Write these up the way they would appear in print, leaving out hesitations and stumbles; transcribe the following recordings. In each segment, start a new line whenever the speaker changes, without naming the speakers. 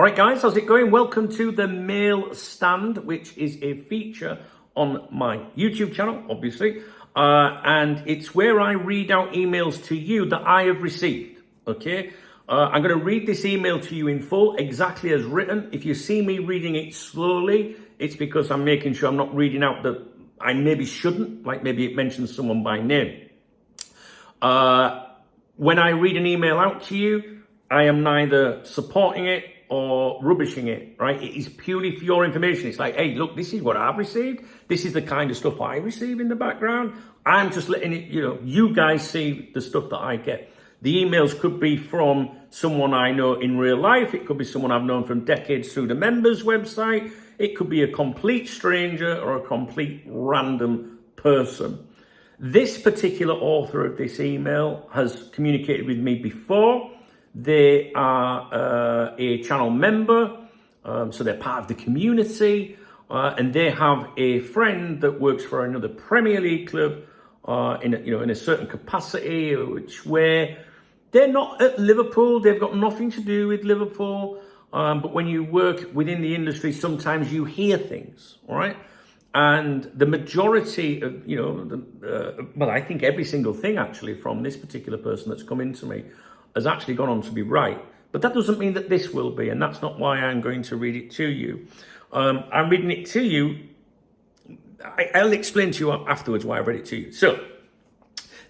All right, guys, how's it going? Welcome to the Mail Stand, which is a feature on my YouTube channel, obviously. And it's where I read out emails to you that I have received, okay? I'm going to read this email to you in full, exactly as written. If you see me reading it slowly, it's because I'm making sure I'm not reading out that I maybe shouldn't, like maybe it mentions someone by name. When I read an email out to you, I am neither supporting it or rubbishing it, right? It is purely for your information. It's like, hey, look, this is what I've received. This is the kind of stuff I receive in the background. I'm just letting it, you guys see the stuff that I get. The emails could be from someone I know in real life. It could be someone I've known from decades through the members website. It could be a complete stranger or a complete random person. This particular author of this email has communicated with me before. They are a channel member, so they're part of the community, and they have a friend that works for another Premier League club in a certain capacity, where they're not at Liverpool. They've got nothing to do with Liverpool, but when you work within the industry, sometimes you hear things, all right? And the majority of, I think every single thing actually from this particular person that's come into me has actually gone on to be right. But that doesn't mean that this will be, and that's not why I'm going to read it to you. I'm reading it to you. I'll explain to you afterwards why I read it to you. So,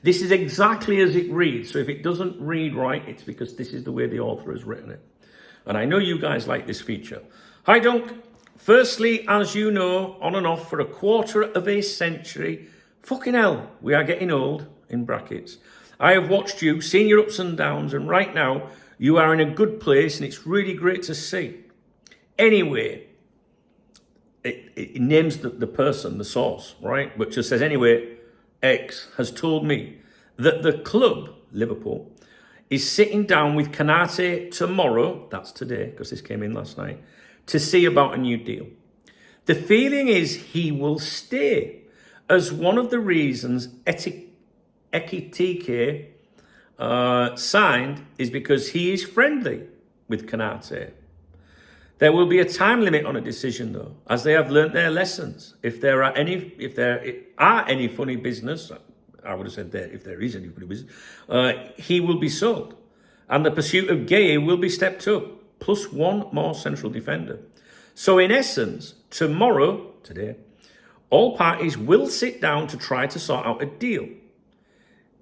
this is exactly as it reads. So if it doesn't read right, it's because this is the way the author has written it. And I know you guys like this feature. Hi, Dunk. Firstly, as you know, on and off for a quarter of a century, fucking hell, we are getting old, in brackets. I have watched you, seen your ups and downs, and right now you are in a good place and it's really great to see. Anyway, it names the person, the source, right? But just says, anyway, X has told me that the club, Liverpool, is sitting down with Konaté tomorrow, that's today, because this came in last night, to see about a new deal. The feeling is he will stay, as one of the reasons Ekitike signed is because he is friendly with Konaté. There will be a time limit on a decision, though, as they have learnt their lessons. If there are any funny business, I would have said that if there is any funny business, he will be sold, and the pursuit of Gay will be stepped up, plus one more central defender. So, in essence, today, all parties will sit down to try to sort out a deal.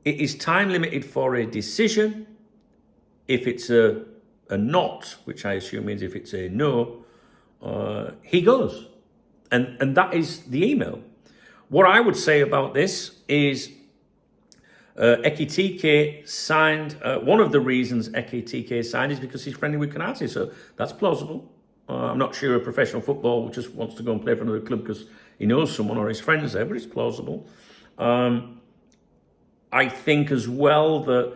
It is time limited for a decision. If it's a not, which I assume means if it's a no, he goes. And that is the email. What I would say about this is Ekitike signed, one of the reasons Ekitike signed is because he's friendly with Konaté, so that's plausible. I'm not sure a professional footballer just wants to go and play for another club because he knows someone or his friends there, but it's plausible. I think as well that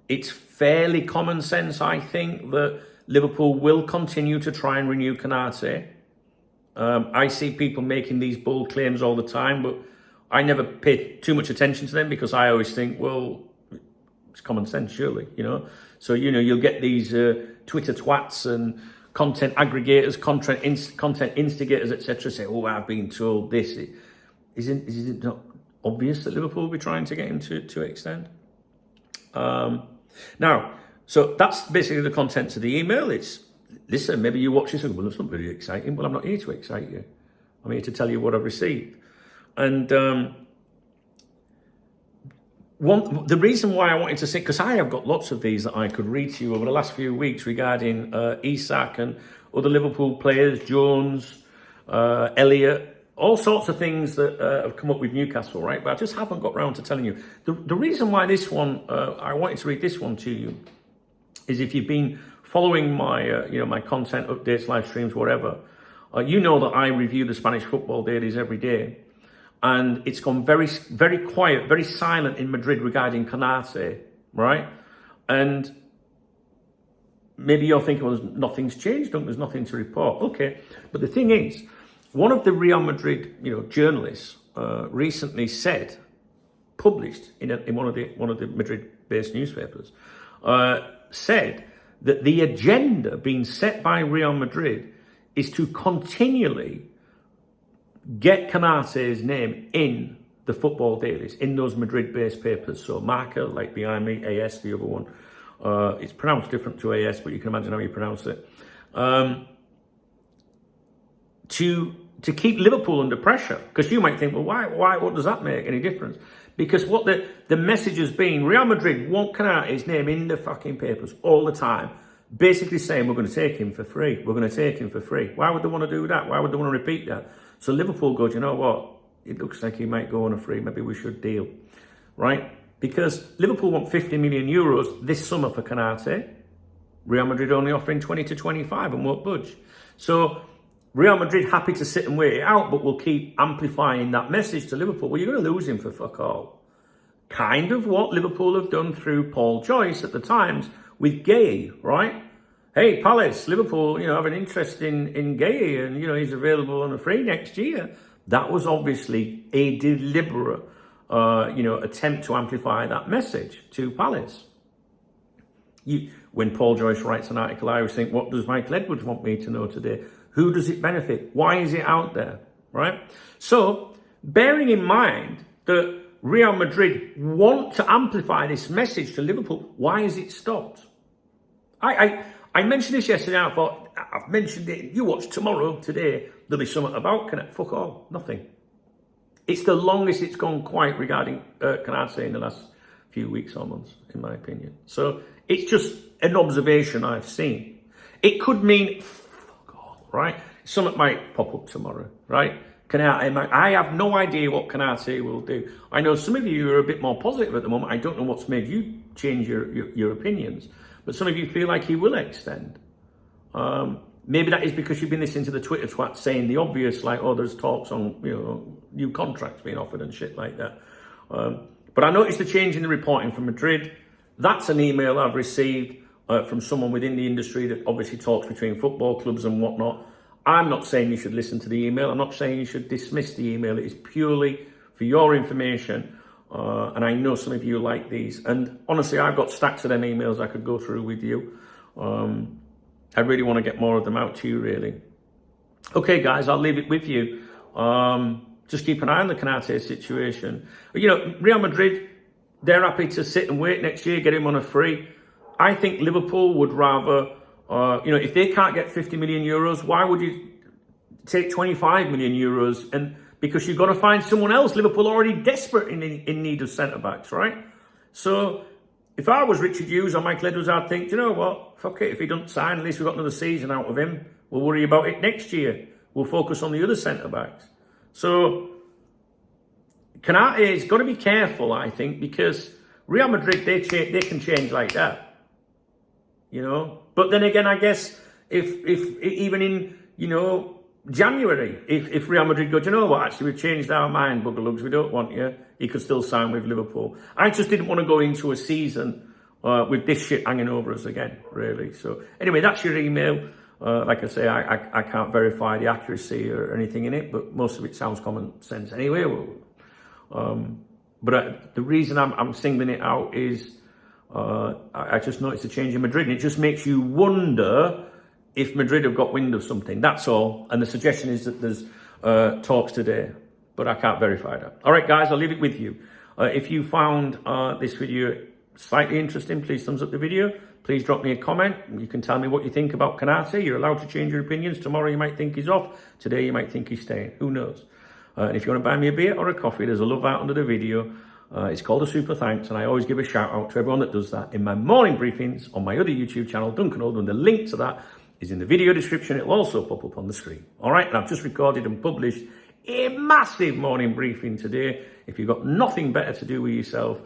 it's fairly common sense, I think, that Liverpool will continue to try and renew Konaté. I see people making these bold claims all the time, but I never pay too much attention to them because I always think, well, it's common sense, surely, So, you'll get these Twitter twats and content aggregators, content instigators, etc. say, oh, I've been told this. Is it not obvious that Liverpool will be trying to get him to extend? Now, so that's basically the contents of the email. It's, listen, maybe you watch this and go, well, it's not very exciting. Well, I'm not here to excite you. I'm here to tell you what I've received. And the reason why I wanted to say, because I have got lots of these that I could read to you over the last few weeks regarding Isak and other Liverpool players, Jones, Elliott, all sorts of things that have come up with Newcastle, right? But I just haven't got round to telling you. The reason why this one, I wanted to read this one to you, is if you've been following my, my content updates, live streams, whatever, you know that I review the Spanish football dailies every day. And it's gone very, very quiet, very silent in Madrid regarding Konaté, right? And maybe you're thinking, well, nothing's changed, there's nothing to report. Okay, but the thing is, one of the Real Madrid, journalists recently published in one of the Madrid-based newspapers, said that the agenda being set by Real Madrid is to continually get Konaté's name in the football dailies, in those Madrid-based papers. So Marca, like behind me, AS, the other one. It's pronounced different to AS, but you can imagine how you pronounce it. To keep Liverpool under pressure. Because you might think, well, why? What does that make any difference? Because what the message has been, Real Madrid want Konaté's name in the fucking papers all the time. Basically saying, we're going to take him for free. We're going to take him for free. Why would they want to do that? Why would they want to repeat that? So Liverpool goes, you know what? It looks like he might go on a free. Maybe we should deal. Right? Because Liverpool want 50 million euros this summer for Konaté. Real Madrid only offering 20 to 25 and won't budge. So Real Madrid happy to sit and wait it out, but will keep amplifying that message to Liverpool. Well, you're going to lose him for fuck all. Kind of what Liverpool have done through Paul Joyce at the Times with Gay, right? Hey, Palace, Liverpool, have an interest in Gay, and, he's available on a free next year. That was obviously a deliberate, attempt to amplify that message to Palace. When Paul Joyce writes an article, I always think, what does Michael Edwards want me to know today? Who does it benefit? Why is it out there, right? So, bearing in mind that Real Madrid want to amplify this message to Liverpool, why is it stopped? I mentioned this yesterday. I thought, I've mentioned it. You watch tomorrow, today, there'll be something about Konaté. Fuck all, nothing. It's the longest it's gone quiet regarding Konaté in the last few weeks or months, in my opinion. So it's just an observation I've seen. It could mean, fuck all, right? Something might pop up tomorrow, right? Konaté, I have no idea what Konaté will do. I know some of you are a bit more positive at the moment. I don't know what's made you change your opinions. But some of you feel like he will extend. Maybe that is because you've been listening to the Twitter twat saying the obvious, like, oh, there's talks on, new contracts being offered and shit like that. But I noticed the change in the reporting from Madrid. That's an email I've received from someone within the industry that obviously talks between football clubs and whatnot. I'm not saying you should listen to the email. I'm not saying you should dismiss the email. It is purely for your information. And I know some of you like these. And honestly, I've got stacks of them emails I could go through with you. I really want to get more of them out to you, really. Okay, guys, I'll leave it with you. Just keep an eye on the Konaté situation. Real Madrid, they're happy to sit and wait next year, get him on a free. I think Liverpool would rather, if they can't get 50 million euros, why would you take 25 million euros? And because you've got to find someone else. Liverpool already desperate in need of centre-backs, right? So if I was Richard Hughes or Michael Edwards, I'd think, you know what, fuck it, if he doesn't sign, at least we've got another season out of him. We'll worry about it next year. We'll focus on the other centre-backs. So Konaté has got to be careful, I think, because Real Madrid, they can change like that, But then again, I guess if even in, January, if Real Madrid go, do you know what, actually, we've changed our mind, Buggerlugs, we don't want you, he could still sign with Liverpool. I just didn't want to go into a season with this shit hanging over us again, really. So anyway, that's your email. Like I say, I can't verify the accuracy or anything in it, but most of it sounds common sense anyway. But the reason I'm singling it out is I just noticed a change in Madrid, and it just makes you wonder if Madrid have got wind of something. That's all. And the suggestion is that there's talks today, but I can't verify that. All right, guys, I'll leave it with you. If you found this video slightly interesting, please thumbs up the video. Please drop me a comment. You can tell me what you think about Konaté. You're allowed to change your opinions. Tomorrow you might think he's off. Today you might think he's staying. Who knows? And if you want to buy me a beer or a coffee, there's a love out under the video. It's called a super thanks, and I always give a shout out to everyone that does that in my morning briefings on my other YouTube channel, Duncan Oldham. The link to that is in the video description. It'll also pop up on the screen. All right, and I've just recorded and published a massive morning briefing today. If you've got nothing better to do with yourself,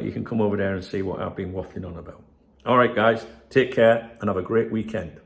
you can come over there and see what I've been waffling on about. All right, guys, take care and have a great weekend.